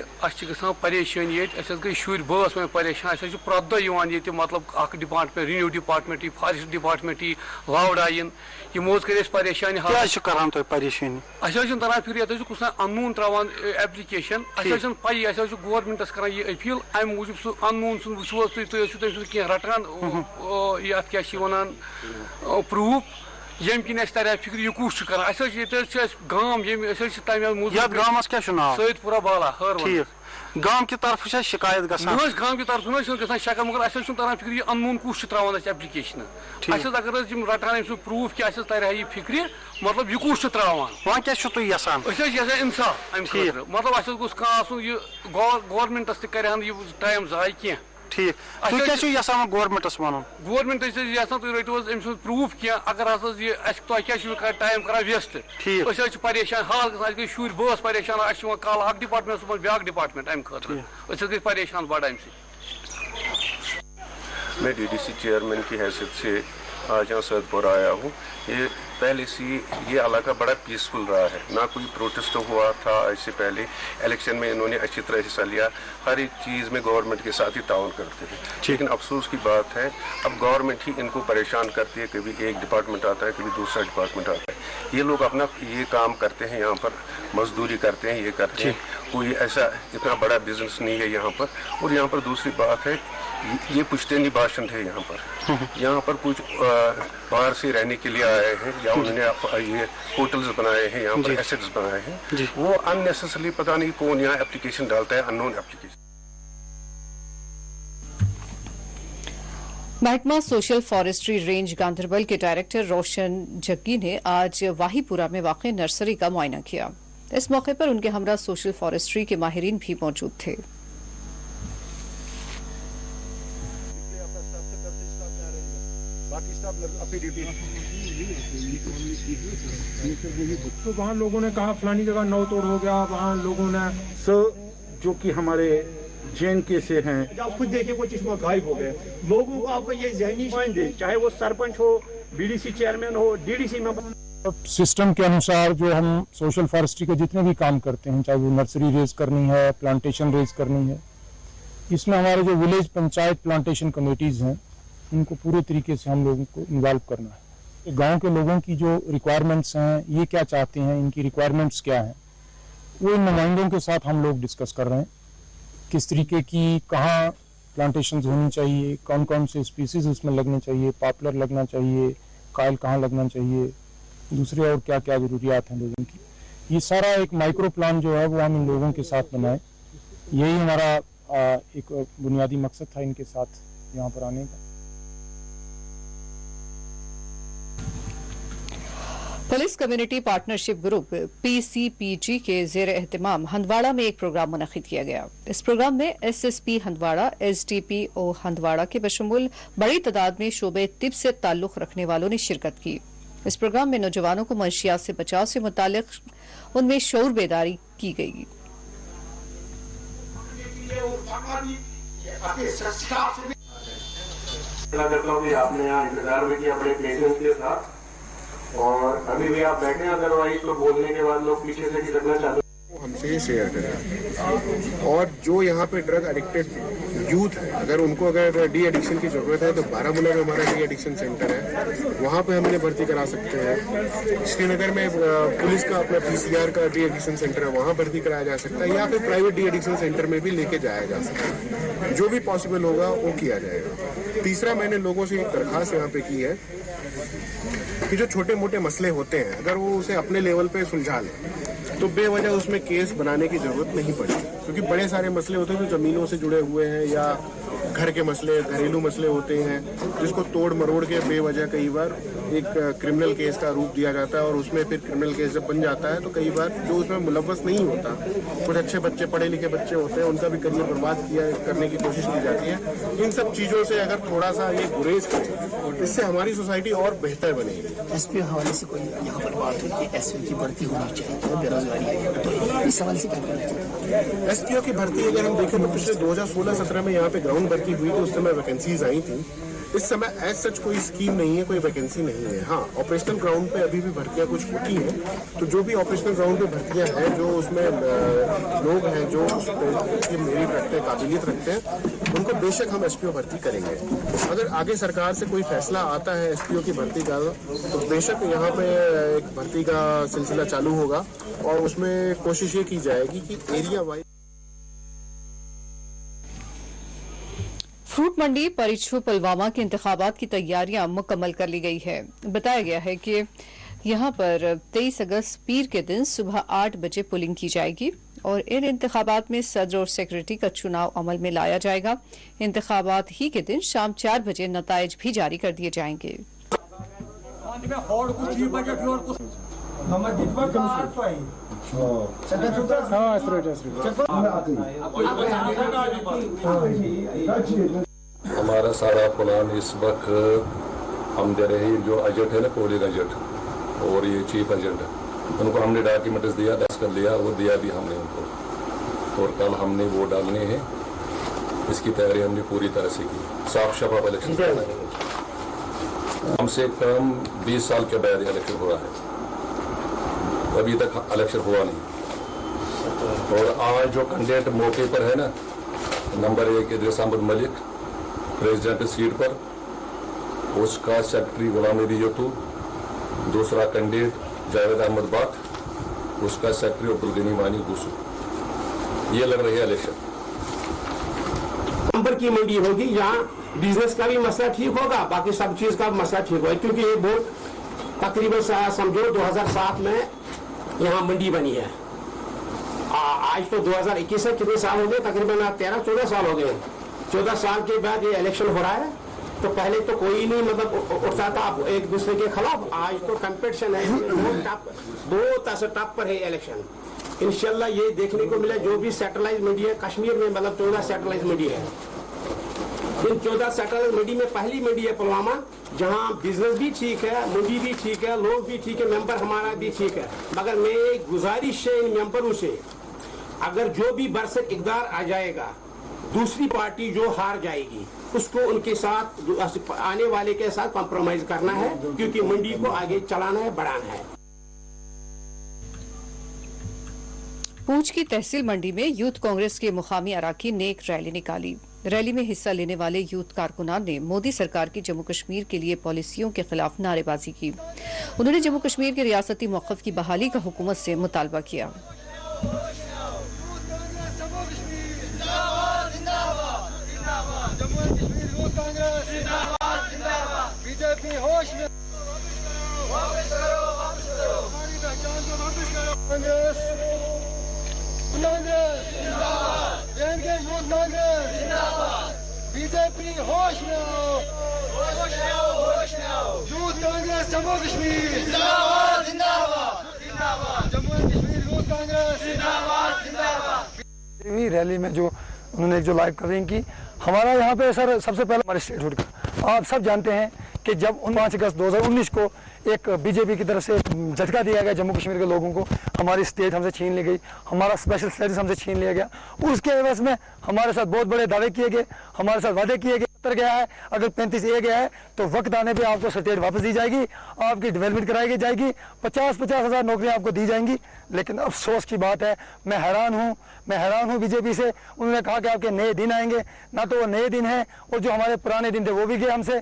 परेशानी गई शुर बस वो परेशान प्रत दह मतलब department renew department forest department लावड़ा यमो कर परेशानी परेशानी तरह फिर ये कुछ अनून त्रावान एप्लिकेशन पी गवर्नमेंटस कर अपील अमि मूजूब सह अनून सुन वो तुम कह रटान ये क्या वन प्रूफ यम किन तरह फिक्र यह कुछ कर गाम सैदपुरा बाला गाम की तरफ शिकायत गाम की तरफ ग शक्ल मगर तरह फिक्र यह अनून कुछ त्रावान एप्लिकेशन अगर रटान प्रूफ कि तरह यह फिक्र मतलब यह कुछ त्रावान वह क्या इंसाफ अम मतलब गोस गवर्नमेंटस तहन यह टाइम जाय कह ठीक गवर्नमेंटस वन गवर्नमेंट तुम रटो अम प्रूफ कह अगर क्या टाइम कर वेस्ट परेशान हाल गई शुर बस परेशान कल अ डिपार्टमेंट सुबह ब्या डिपार्टमेंट अम खतर गई परेशान बड़ अम मैं डीडीसी चेयरमैन की हैसियत से आज यहाँ सैदपुर आया हूँ। ये पहले से ये इलाका बड़ा पीसफुल रहा है, ना कोई प्रोटेस्ट हुआ था। इससे पहले इलेक्शन में इन्होंने अच्छी तरह हिस्सा लिया, हर एक चीज़ में गवर्नमेंट के साथ ही ताउन करते हैं। लेकिन अफसोस की बात है अब गवर्नमेंट ही इनको परेशान करती है, कभी एक डिपार्टमेंट आता है कभी दूसरा डिपार्टमेंट आता है। ये लोग अपना ये काम करते हैं, यहाँ पर मजदूरी करते हैं, ये करते हैं, कोई ऐसा इतना बड़ा बिजनेस नहीं है यहाँ पर। और यहाँ पर दूसरी बात है ये पुश्तैनी भाषण थे यहाँ पर कुछ बाहर से रहने के लिए आए हैं या उन्होंने ये होटल्स बनाए हैं, यहाँ पर एसेट्स बनाए हैं, वो अननेसेसरली पता नहीं कौन यहाँ एप्लीकेशन डालता है, अननोन एप्लीकेशन। महकमा सोशल फॉरेस्ट्री रेंज गांधरबल के डायरेक्टर रोशन जग्गी ने आज वाहीपुरा में वाक़ई नर्सरी का मुआयना किया। इस मौके पर उनके हमरा सोशल फॉरेस्ट्री के माहिरीन भी मौजूद थे। तो वहाँ लोगों ने कहा फलानी जगह नौ तोड़ हो गया, वहाँ लोगों ने जो कि हमारे JNK से हैं, आप खुद देखिए वो चीज गायब हो गए। लोगों को आपको ये ज़हनी दे, चाहे वो सरपंच हो, BDC चेयरमैन हो, DDC मेंबर। सिस्टम के अनुसार जो हम सोशल फॉरेस्ट्री के जितने भी काम करते हैं, चाहे वो नर्सरी रेज करनी है, प्लांटेशन रेज करनी है, इसमें हमारे जो विलेज पंचायत प्लांटेशन कमेटीज हैं इनको पूरे तरीके से हम लोगों को इन्वॉल्व करना है। गांव के लोगों की जो रिक्वायरमेंट्स हैं, ये क्या चाहते हैं, इनकी रिक्वायरमेंट्स क्या हैं, वो इन नुमाइंदों के साथ हम लोग डिस्कस कर रहे हैं। किस तरीके की कहाँ प्लांटेशंस होनी चाहिए, कौन कौन से स्पीसीज उसमें लगने चाहिए, पॉपुलर लगना चाहिए, कायल कहाँ लगना चाहिए, दूसरे और क्या क्या ज़रूरियात हैं लोगों की। ये सारा एक माइक्रो प्लान जो है वो हम इन लोगों के साथ बनाए। यही हमारा एक बुनियादी मकसद था इनके साथ यहाँ पर आने का। Police community partnership group PCPG के जेर एहतमाम हंदवाड़ा में एक प्रोग्राम मुनक्किद किया गया। इस प्रोग्राम में SSP हंदवाड़ा, SDPO हंदवाड़ा के बशमूल बड़ी तादाद में शोबे तिब से ताल्लुक रखने वालों ने शिरकत की। इस प्रोग्राम में नौजवानों को मंशियात से बचाव से मुतालिक उनमें शऊर बेदारी की गई। आपने यहाँ इंतजार में किया अपने पेशेंस के साथ, और अभी भी आप बैठे हैं, अदरवाइज तो बोलने के बाद लोग पीछे से खिसकना चाहते हैं। हमसे शेयर करें। और जो यहाँ पे ड्रग एडिक्टेड यूथ है, अगर डी एडिक्शन की जरूरत है तो बारामूला में हमारा डी एडिक्शन सेंटर है, वहाँ पे हम इन्हें भर्ती करा सकते हैं। श्रीनगर में पुलिस का अपना PCR का डी एडिक्शन सेंटर है, वहाँ भर्ती कराया जा सकता है, या फिर प्राइवेट डी एडिक्शन सेंटर में भी लेके जाया जा सकता है। जो भी पॉसिबल होगा वो किया जाएगा। तीसरा, मैंने लोगों से एक दरखास्त यहाँ पे की है कि जो छोटे मोटे मसले होते हैं अगर वो उसे अपने लेवल पे सुलझा ले तो बेवजह उसमें केस बनाने की जरूरत नहीं पड़ती, क्योंकि बड़े सारे मसले होते हैं जो जमीनों से जुड़े हुए हैं या घर के मसले, घरेलू मसले होते हैं, जिसको तोड़ मरोड़ के बेवजह कई बार एक क्रिमिनल केस का रूप दिया जाता है। और उसमें फिर क्रिमिनल केस जब बन जाता है तो कई बार जो उसमें मुलव्वस नहीं होता, कुछ अच्छे बच्चे, पढ़े लिखे बच्चे होते हैं, उनका भी करियर बर्बाद करने की कोशिश की जाती है। इन सब चीज़ों से अगर थोड़ा सा ये गुरेज करें, इससे हमारी सोसाइटी और बेहतर बनेगी। SP हवाले से कोई यहाँ पर बात हुई कि SPO की भर्ती होनी चाहिए, बेरोजगारी है, तो इस सवाल से क्या कहना चाहिए? SPO की भर्ती अगर हम देखें तो पिछले 2016-17 में यहाँ पे ग्राउंड भर्ती हुई थी, उस समय वैकेंसीज आई थी, इस समय एज सच कोई स्कीम नहीं है, कोई वैकेंसी नहीं है। हाँ, ऑपरेशनल ग्राउंड पे अभी भी भर्तियां कुछ होती हैं, तो जो भी ऑपरेशनल ग्राउंड पे भर्तियां हैं, जो उसमें लोग हैं जो उस पे मेरिट रखते हैं, काबिलियत रखते हैं, उनको बेशक हम एसपीओ भर्ती करेंगे। अगर आगे सरकार से कोई फैसला आता है एसपीओ की भर्ती का, तो बेशक यहाँ पे एक भर्ती का सिलसिला चालू होगा और उसमें कोशिश ये की जाएगी कि एरिया वाइज। फ्रूट मंडी परिछू पुलवामा के इंतखाबात की तैयारियां मुकम्मल कर ली गई है। बताया गया है कि यहां पर 23 अगस्त पीर के दिन सुबह 8 बजे पोलिंग की जाएगी और इन इंतखाबात में सदर और सेक्रेटरी का चुनाव अमल में लाया जाएगा। इंतखाबात ही के दिन शाम 4 बजे नताइज भी जारी कर दिए जाएंगे। हमारा सारा प्लान इस वक्त हम दे रहे हैं, जो एजेंट है ना, पोलिंग एजेंट और ये चीफ एजेंट, उनको हमने डॉक्यूमेंट्स दिया, दस्तखत लिया, वो दिया भी हमने उनको, और कल हमने वोट डालने हैं। इसकी तैयारी हमने पूरी तरह से की। साफ शफाफ इलेक्शन करना है। कम से कम 20 साल के बाद इलेक्शन हुआ है, अभी तक इलेक्शन हुआ नहीं। और आज जो कैंडिडेट मौके पर है ना, number 1 Idris Ahmed Malik president seat पर, उसका सेक्रेटरी गुलाम नबी यट्टू, दूसरा कैंडिडेट जावेद अहमद भट्ट, उसका सेक्रेटरी अब्दुल गनी वानी गुसू। ये लग रही है इलेक्शन। नंबर की मंडी होगी, यहाँ बिजनेस का भी मसला ठीक होगा, बाकी सब चीज का मसला ठीक होगा, क्योंकि ये बोर्ड तकरीबन समझो 2007 में यहाँ मंडी बनी है। आज तो 2021 से कितने साल हो गए, तकरीबन 13-14 साल हो गए। 14 साल के बाद ये इलेक्शन हो रहा है। तो पहले तो कोई नहीं मतलब उठता था एक दूसरे के खिलाफ, आज तो कंपटीशन है, बहुत टफ पर है इलेक्शन। इंशाल्लाह ये देखने को मिला, जो भी सैटेलाइट मीडिया है कश्मीर में, मतलब 14 सैटेलाइट मीडिया है। इन 14 सैटेलाइट मंडी में पहली मंडी है पुलवामा, जहां बिजनेस भी ठीक है, मंडी भी ठीक है, लोग भी ठीक है, मेंबर हमारा भी ठीक है। मगर मैं एक गुजारिश है इन मेंबरों से, अगर जो भी बरसत इक़दार आ जाएगा, दूसरी पार्टी जो हार जाएगी उसको उनके साथ आने वाले के साथ कॉम्प्रोमाइज करना है, क्योंकि मंडी को आगे चलाना है, बढ़ाना है। पूंछ की तहसील मंडी में यूथ कांग्रेस के मुकामी अराकीन ने एक रैली निकाली। रैली में हिस्सा लेने वाले यूथ कारकुनान ने मोदी सरकार की जम्मू कश्मीर के लिए पॉलिसियों के खिलाफ नारेबाजी की। उन्होंने जम्मू कश्मीर के रियासती मौक़िफ़ की बहाली का हुकूमत से मुतालबा किया। बीजेपी होश में, बीजेपी होश में आओ, यूथ कांग्रेस जम्मू कश्मीर जिंदाबाद, जिंदाबाद, जम्मू कश्मीर यूथ कांग्रेस जिंदाबाद, जिंदाबाद। रैली में जो उन्होंने जो लाइव कवरिंग की, हमारा यहाँ पे सर सबसे पहले हमारे स्टेटहुड का आप सब जानते हैं कि जब 5 अगस्त 2019 को एक बीजेपी की तरफ से झटका दिया गया जम्मू कश्मीर के लोगों को, हमारी स्टेट हमसे छीन ली गई, हमारा स्पेशल स्टेटस हमसे छीन लिया गया। उसके एवज में हमारे साथ बहुत बड़े दावे किए गए, हमारे साथ वादे किए गए। गया है, अगर 35A गया है तो वक्त आने पे आपको स्टेट वापस दी जाएगी, आपकी डेवलपमेंट कराई जाएगी, 50-50 हज़ार नौकरियां आपको दी जाएंगी। लेकिन अफसोस की बात है, मैं हैरान हूँ बीजेपी से। उन्होंने कहा कि आपके नए दिन आएंगे, ना तो वो नए दिन हैं और जो हमारे पुराने दिन थे वो भी गए हमसे,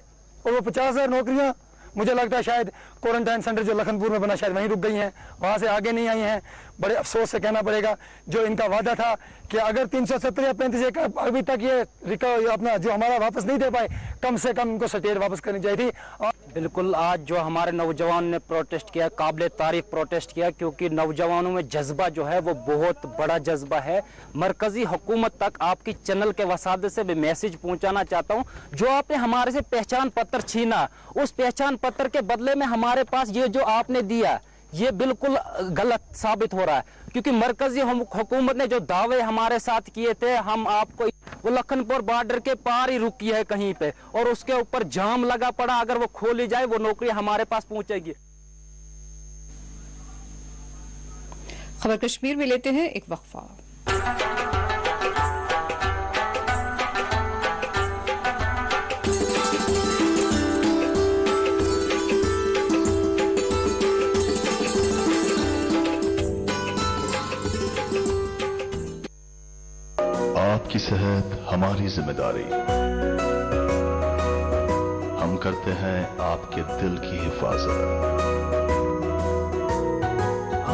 और वो 50,000 नौकरियां मुझे लगता है शायद क्वारंटाइन सेंटर जो लखनपुर में बना शायद वहीं रुक गई हैं, वहाँ से आगे नहीं आई हैं। बड़े अफसोस से कहना पड़ेगा, जो इनका वादा था कि अगर 370 या 35 का अभी तक ये अपना जो हमारा वापस नहीं दे पाए, कम से कम इनको स्टेट वापस करनी चाहिए थी। बिल्कुल, आज जो हमारे नौजवान ने प्रोटेस्ट किया, काबिल तारीफ प्रोटेस्ट किया, क्योंकि नौजवानों में जज्बा जो है वो बहुत बड़ा जज्बा है। मरकजी हुकूमत तक आपकी चैनल के वसादे से भी मैसेज पहुंचाना चाहता हूं, जो आपने हमारे से पहचान पत्र छीना, उस पहचान पत्र के बदले में हमारे पास ये जो आपने दिया, ये बिल्कुल गलत साबित हो रहा है। क्योंकि मरकजी हुकूमत ने जो दावे हमारे साथ किए थे, हम आपको वो लखनपुर बॉर्डर के पार ही रुकी है कहीं पे, और उसके ऊपर जाम लगा पड़ा, अगर वो खोली जाए वो नौकरी हमारे पास पहुंचेगी। खबर कश्मीर में लेते हैं एक वक्फा। सेहत हमारी जिम्मेदारी। हम करते हैं आपके दिल की हिफाजत।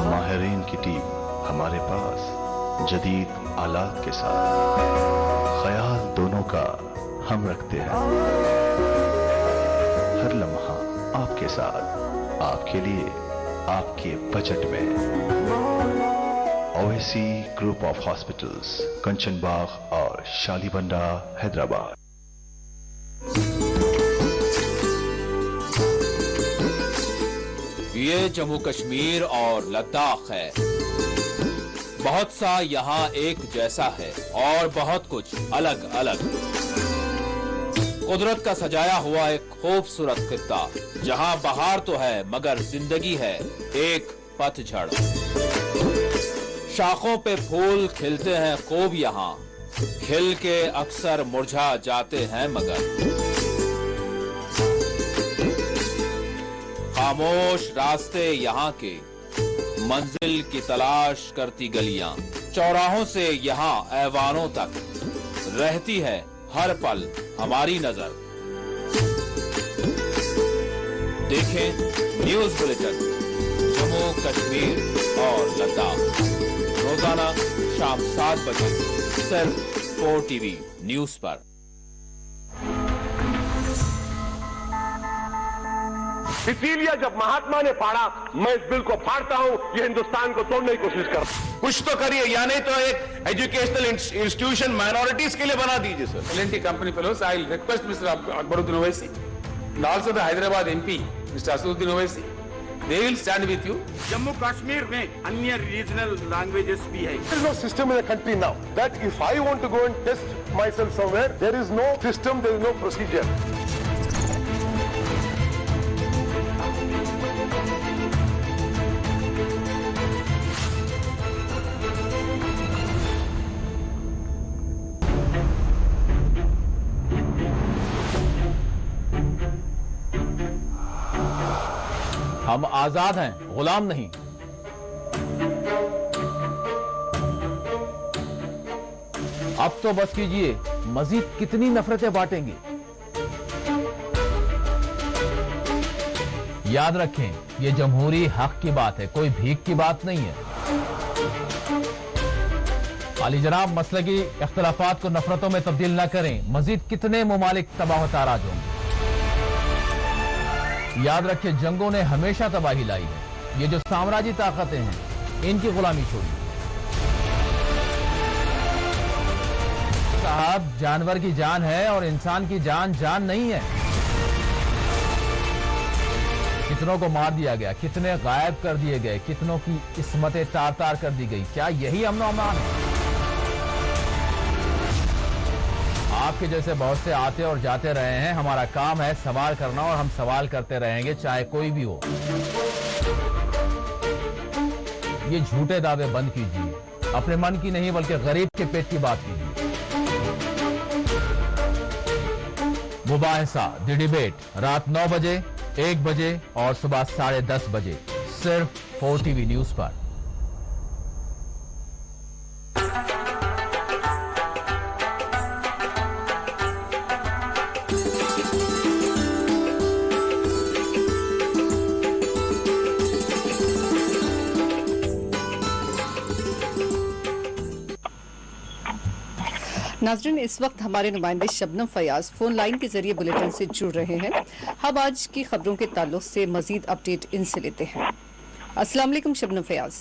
माहिरीन की टीम हमारे पास जदीद आलात के साथ, ख्याल दोनों का हम रखते हैं। हर लम्हा आपके साथ, आपके लिए, आपके बजट में। ओएसी ग्रुप ऑफ हॉस्पिटल्स, कंचन बाग और शालीबंडा, हैदराबाद। ये जम्मू कश्मीर और लद्दाख है। बहुत सा यहाँ एक जैसा है और बहुत कुछ अलग अलग। कुदरत का सजाया हुआ एक खूबसूरत खित्ता, जहाँ बहार तो है मगर जिंदगी है एक पतझड़। शाखों पे फूल खिलते हैं खूब यहाँ, खिल के अक्सर मुरझा जाते हैं मगर। खामोश रास्ते यहाँ के, मंजिल की तलाश करती गलियां, चौराहों से यहाँ ऐवानों तक रहती है हर पल हमारी नजर। देखें न्यूज बुलेटिन जम्मू कश्मीर और लद्दाख रोजाना शाम 7 बजे सिर्फ 4TV न्यूज पर। इसीलिए जब महात्मा ने फाड़ा, मैं इस बिल को फाड़ता हूं, ये हिंदुस्तान को तोड़ने की कोशिश कर। कुछ तो करिए, या नहीं तो एक एजुकेशनल इंस्टीट्यूशन माइनॉरिटीज के लिए बना दीजिए sir. L&T company fellows, I will request Mr. Akbaruddin Owaisi and also the Hyderabad MP, Mr. Asaduddin Owaisi. They will stand with you. Jammu Kashmir में अन्य रीजनल लैंग्वेजेस भी है। There is no system in the country now that if I want to go and test myself somewhere, there is no system, there is no procedure. हम आजाद हैं, गुलाम नहीं। अब तो बस कीजिए, मजीद कितनी नफरतें बांटेंगे। याद रखें, ये जमहूरी हक की बात है, कोई भीख की बात नहीं है। आली जनाब मसलकी इख्तलाफात को नफरतों में तब्दील न करें, मजीद कितने मुमालिक तबाह ताराज होंगे। याद रखिए, जंगों ने हमेशा तबाही लाई है। ये जो साम्राज्य ताकतें हैं, इनकी गुलामी छोड़िए। साहब, जानवर की जान है और इंसान की जान जान नहीं है। कितनों को मार दिया गया, कितने गायब कर दिए गए, कितनों की इस्मतें तार तार कर दी गई। क्या यही अमन अमान है? आपके जैसे बहुत से आते और जाते रहे हैं। हमारा काम है सवाल करना और हम सवाल करते रहेंगे, चाहे कोई भी हो। ये झूठे दावे बंद कीजिए, अपने मन की नहीं बल्कि गरीब के पेट की बात कीजिए। मुबाहिसा द डिबेट रात 9 बजे, 1 बजे और सुबह 10:30 बजे सिर्फ 4TV न्यूज पर। नाज़रीन, इस वक्त हमारे नुमाइंदे शबनम फयाज फोन लाइन के जरिए बुलेटिन से जुड़ रहे हैं। हम आज की खबरों के ताल्लुक से मजीद अपडेट इनसे लेते हैं। अस्सलाम वालेकुम शबनम फयाज।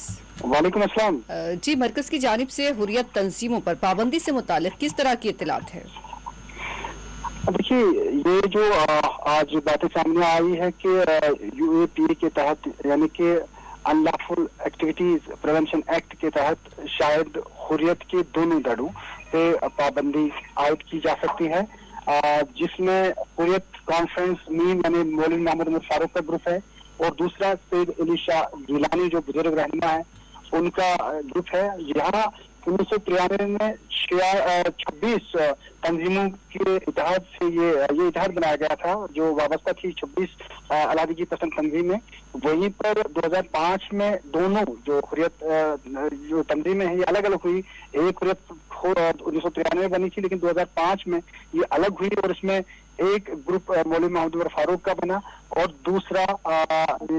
वालेकुम अस्सलाम। जी, मरकज की जानिब से हुर्रियत तंजीमों पर पाबंदी से मुतालिक किस तरह की इत्तलात है? देखिए, ये जो आज बातें सामने आई है कि UAPA के तहत, यानी कि अनलॉफुल एक्टिविटीज प्रिवेंशन एक्ट के तहत शायद हुर्रियत के दोनों धड़ों पे पाबंदी आयद की जा सकती है, जिसमें हुर्रियत कॉन्फ्रेंस मीम यानी मौलवी मोहम्मद उमर फारूक का ग्रुप है और दूसरा सैयद अली शाह गिलानी जो बुजुर्ग रहनुमा है उनका ग्रुप है। यहाँ 1993 में 26 तंजीमों के इत्तेहाद से ये इत्तेहाद बनाया गया था जो वाबस्ता थी 26 अलादगी पसंद तंजीमें। वहीं पर 2005 में दोनों जो हुर्रियत जो तंजीमें हैं ये अलग अलग हुई। एक 1993 बनी थी, लेकिन 2005 में ये अलग हुई और इसमें एक ग्रुप मौलवी मोहम्मद उमर फारूक का बना और दूसरा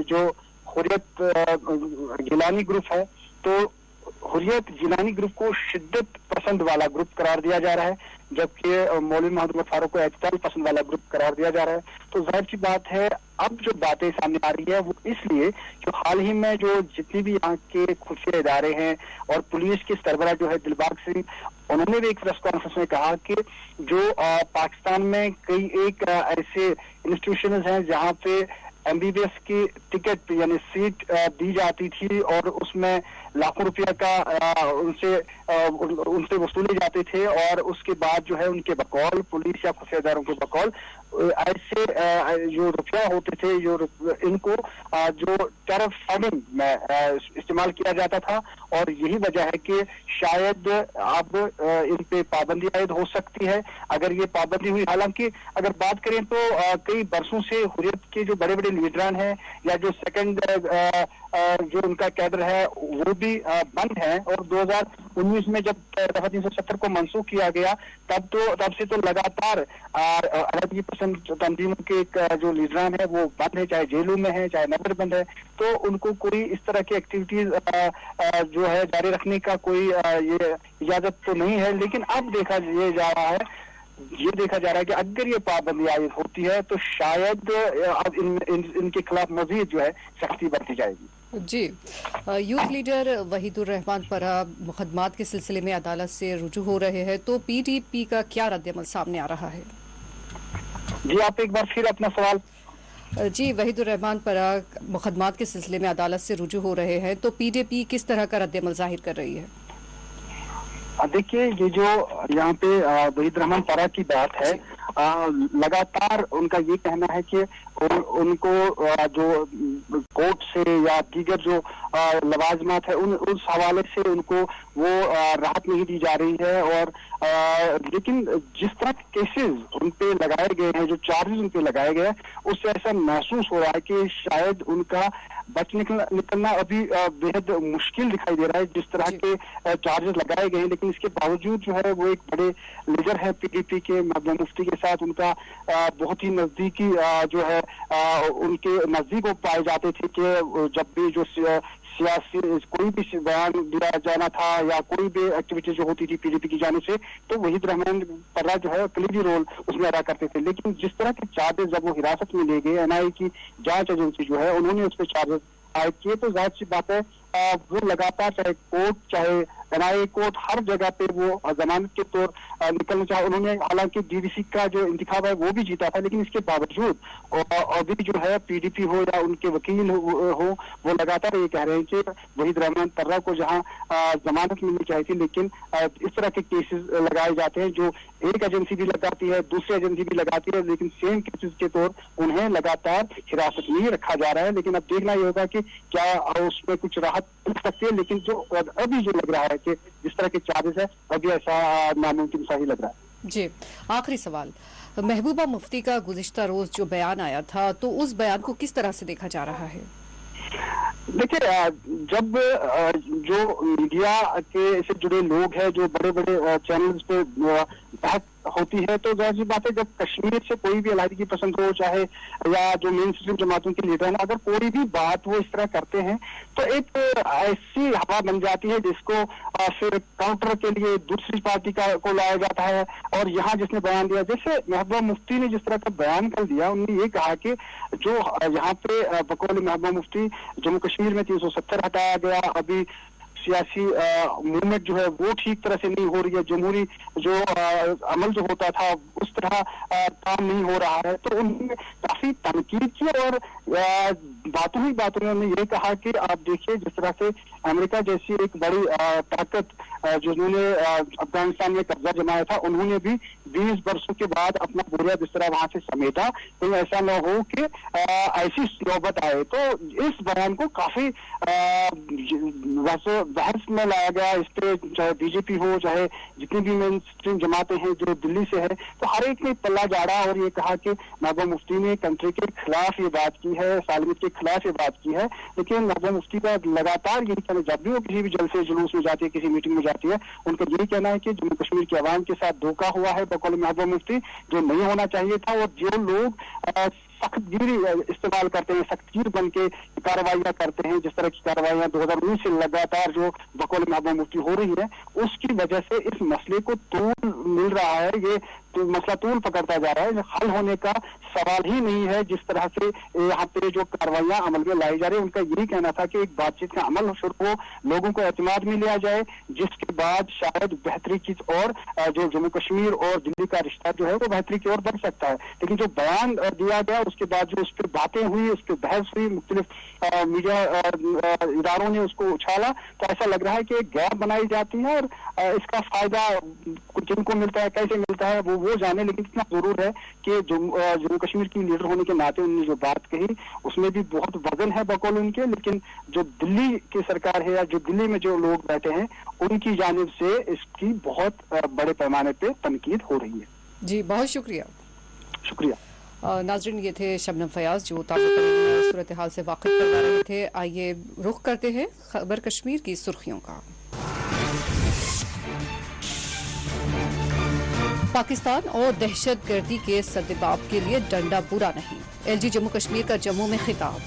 जो हुर्रियत गिलानी ग्रुप है, तो हुर्रियत गिलानी ग्रुप को शिद्दत पसंद वाला ग्रुप करार दिया जा रहा है, जबकि मौलवी मोहम्मद उमर फारूक को एतदाल पसंद वाला ग्रुप करार दिया जा रहा है। तो जाहिर सी बात है अब जो बातें सामने आ रही है वो इसलिए कि हाल ही में जो जितनी भी यहाँ के खुफिया इदारे हैं और पुलिस के सरबराह जो है दिलबाग सिंह, उन्होंने भी एक प्रेस कॉन्फ्रेंस में कहा कि जो पाकिस्तान में कई एक ऐसे इंस्टीट्यूशन हैं जहाँ पे MBBS की टिकट यानी सीट दी जाती थी और उसमें लाखों रुपया का उनसे वसूले जाते थे और उसके बाद जो है उनके बकौल पुलिस या खुफिया इदारों के बकौल ऐसे जो रुपया होते थे जो इनको जो टेरर फंडिंग में इस्तेमाल किया जाता था और यही वजह है कि शायद अब इन पे पाबंदी आयद हो सकती है। अगर ये पाबंदी हुई, हालांकि अगर बात करें तो कई बरसों से हुर्रियत के जो बड़े बड़े लीडरान हैं या जो सेकंड जो उनका कैडर है वो भी बंद है और 2019 में जब दफा 370 को मंसूख किया गया तब से तो लगातार अरबी पसंद तंजीमों के जो लीडरान है वो बंद है, चाहे जेलों में है चाहे नजर बंद है, तो उनको कोई इस तरह की एक्टिविटीज जो है जारी रखने का कोई ये इजाजत तो नहीं है। लेकिन अब देखा जा रहा है कि अगर ये पाबंदी आयद होती है तो शायद अब इनके खिलाफ मजीद जो है सख्ती बरती जाएगी। जी, यूथ लीडर वहीदुर रहमान पर मुकदमात के सिलसिले में अदालत से रुजू हो रहे हैं, तो PDP का क्या रद्द-ए-अमल सामने आ रहा है? जी, आप एक बार फिर अपना सवाल। जी, वहीदुर रहमान पर मुकदमात के सिलसिले में अदालत से रुजू हो रहे हैं, तो PDP किस तरह का रद्द-ए-अमल जाहिर कर रही है? देखिए, ये जो यहाँ पे वहीदुर रहमान परा की बात है, लगातार उनका ये कहना है कि उनको जो कोर्ट से या दीगर जो लवाजमात है उस हवाले से उनको वो राहत नहीं दी जा रही है और लेकिन जिस तरह के केसेस उन पे लगाए गए हैं, जो चार्जेस उन पे लगाए गए हैं, उससे ऐसा महसूस हो रहा है कि शायद उनका बच निकलना अभी बेहद मुश्किल दिखाई दे रहा है। जिस तरह के चार्जेस लगाए गए हैं, लेकिन इसके बावजूद जो है वो एक बड़े लीडर है PDP के महबूब मुफ्ती के साथ उनका बहुत ही नजदीकी जो है उनके नजदीक वो पाए जाते थे कि जब भी जो सियासी कोई भी बयान दिया जाना था या कोई भी एक्टिविटी जो होती थी PDP की जाने से, तो वहीद रहमान पर्रा जो है क्लीडी रोल उसमें अदा करते थे। लेकिन जिस तरह के चार्जेस जब वो हिरासत में ले गए, NIA की जांच एजेंसी जो है उन्होंने उस पर चार्जेस आयद किए, तो जाहिर सी बात है वो लगातार चाहे कोर्ट चाहे NIA कोर्ट हर जगह पे वो जमानत के तौर निकलना चाहे। उन्होंने हालांकि DDC का जो इंतखाब है वो भी जीता था, लेकिन इसके बावजूद अभी जो है PDP हो या उनके वकील हो वो लगातार ये कह रहे हैं कि वहीद रहमान पर्रा को जहां जमानत मिलनी चाहिए थी, लेकिन इस तरह के केसेस लगाए जाते हैं जो एक एजेंसी भी लगाती है, दूसरी एजेंसी भी लगाती है, लेकिन सेम केसेस के तौर उन्हें लगातार हिरासत में ही रखा जा रहा है। लेकिन अब देखना ये होगा कि क्या उसमें कुछ राहत मिल सकती है, लेकिन जो अभी जो लग रहा है कि जिस तरह के चार्जेस है अभी ऐसा नामुमकिन सा ही लग रहा है। जी, आखिरी सवाल, महबूबा मुफ्ती का गुज़िश्ता रोज जो बयान आया था, तो उस बयान को किस तरह से देखा जा रहा है? देखिए, जब जो मीडिया के से जुड़े लोग हैं, जो बड़े बड़े चैनल्स पे बात होती है, तो जाहिर सी बात है जब कश्मीर से कोई भी अलहदगी पसंद हो चाहे या जो मेन स्ट्रीम जमातों के लीडर हैं, अगर कोई भी बात वो इस तरह करते हैं तो एक ऐसी हवा बन जाती है जिसको फिर काउंटर के लिए दूसरी पार्टी को लाया जाता है। और यहाँ जिसने बयान दिया, जैसे महबूबा मुफ्ती ने जिस तरह का बयान कर दिया, उन्होंने ये कहा कि जो यहाँ पे बकौल महबूबा मुफ्ती जम्मू कश्मीर में 370 हटाया गया, अभी सियासी मूवमेंट जो है वो ठीक तरह से नहीं हो रही है, जमहूरी जो अमल जो होता था उस तरह काम नहीं हो रहा है, तो उन्होंने काफी तनकीद की और बातों में उन्होंने ये कहा कि आप देखिए जिस तरह से अमेरिका जैसी एक बड़ी ताकत जिन्होंने अफगानिस्तान में कब्जा जमाया था, उन्होंने भी 20 वर्षों के बाद अपना बोरिया बिस्तरा वहां से समेटा, तो ऐसा न हो कि ऐसी नौबत आए। तो इस बयान को काफी बहस में लाया गया। इस पे चाहे बीजेपी हो, चाहे जितनी भी मेन स्ट्रीम जमातें हैं जो दिल्ली से है, तो हर एक ने पल्ला झाड़ा और ये कहा कि महबूबा मुफ्ती ने कंट्री के खिलाफ ये बात की है, सालमियत के खिलाफ ये बात की है। लेकिन महबूबा मुफ्ती का लगातार यही कहना, जब भी वो किसी भी जलसे जुलूस में जाती है, किसी मीटिंग में जाती है, उनका यही कहना है कि जम्मू कश्मीर के अवाम के साथ धोखा हुआ है बकौल महबूबा मुफ्ती, जो नहीं होना चाहिए था। और जो लोग सख्तगिरी इस्तेमाल करते हैं, सख्तगीर बन के कार्रवाइयां करते हैं, जिस तरह की कार्रवाइयां 2019 से लगातार जो बकौल महबूबा मुफ्ती हो रही है, उसकी वजह से इस मसले को तूल मिल रहा है। ये तो मसला तूल पकड़ता जा रहा है, हल होने का सवाल ही नहीं है। जिस तरह से यहाँ पे जो कार्रवाइयां अमल में लाई जा रही है, उनका यही कहना था कि एक बातचीत का अमल शुरू हो, लोगों को एतमाद में लिया जाए, जिसके बाद शायद बेहतरी की और जो जम्मू कश्मीर और दिल्ली का रिश्ता जो है वो बेहतरी की ओर बढ़ सकता है। लेकिन जो बयान दिया गया, उसके बाद जो उस पर बातें हुई, उस पर बहस हुई, मुख्तलिफ मीडिया इदारों ने उसको उछाला, तो ऐसा लग रहा है कि एक गैप बनाई जाती है और इसका फायदा जिनको मिलता है, कैसे मिलता है वो जाने। लेकिन इतना जरूर है कि जम्मू कश्मीर की लीडर होने के नाते उन्होंने जो बात कही उसमें भी बहुत वजन है बकौल उनके। लेकिन जो दिल्ली की सरकार है या जो दिल्ली में जो लोग बैठे हैं, उनकी जानिब से इसकी बहुत बड़े पैमाने पे तनकीद हो रही है। जी बहुत शुक्रिया। नाजरीन, ये थे शबनम फयाज जो ताज़ा सूरत हाल से वाकिफ करवा रहे थे। आइए रुख करते हैं खबर कश्मीर की सुर्खियों का। पाकिस्तान और दहशतगर्दी के सद्देबाब के लिए डंडा बुरा नहीं, एलजी जम्मू कश्मीर का जम्मू में खिताब।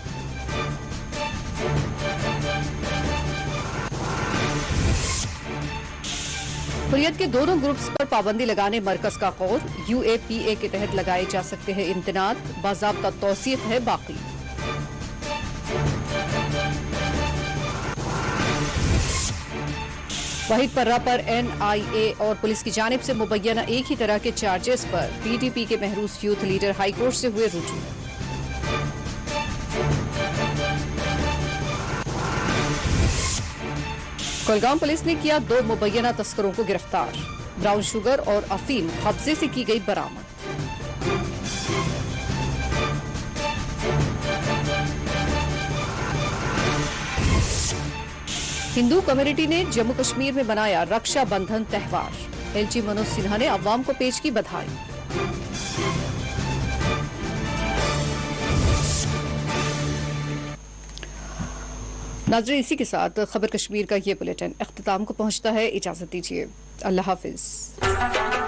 हुर्रियत के दोनों ग्रुप्स पर पाबंदी लगाने मरकज का कौल, यूएपीए के तहत लगाए जा सकते हैं इम्तनात, बाज़ाब्ता तौसीफ है बाकी। वहीद पर्रा पर एनआईए और पुलिस की जानिब से मुबैना एक ही तरह के चार्जेस पर पीडीपी के महरूस यूथ लीडर हाईकोर्ट से हुए रुजू। कुलगाम पुलिस ने किया 2 मुबैना तस्करों को गिरफ्तार, ब्राउन शुगर और अफीम कब्जे से की गई बरामद। हिंदू कम्युनिटी ने जम्मू कश्मीर में मनाया रक्षाबंधन त्यौहार, एलजी मनोज सिन्हा ने अवाम को पेश की बधाई। नाज़रीन, इसी के साथ खबर कश्मीर का ये बुलेटिन इख्तिताम को पहुंचता है। इजाजत दीजिए, अल्लाह हाफिज।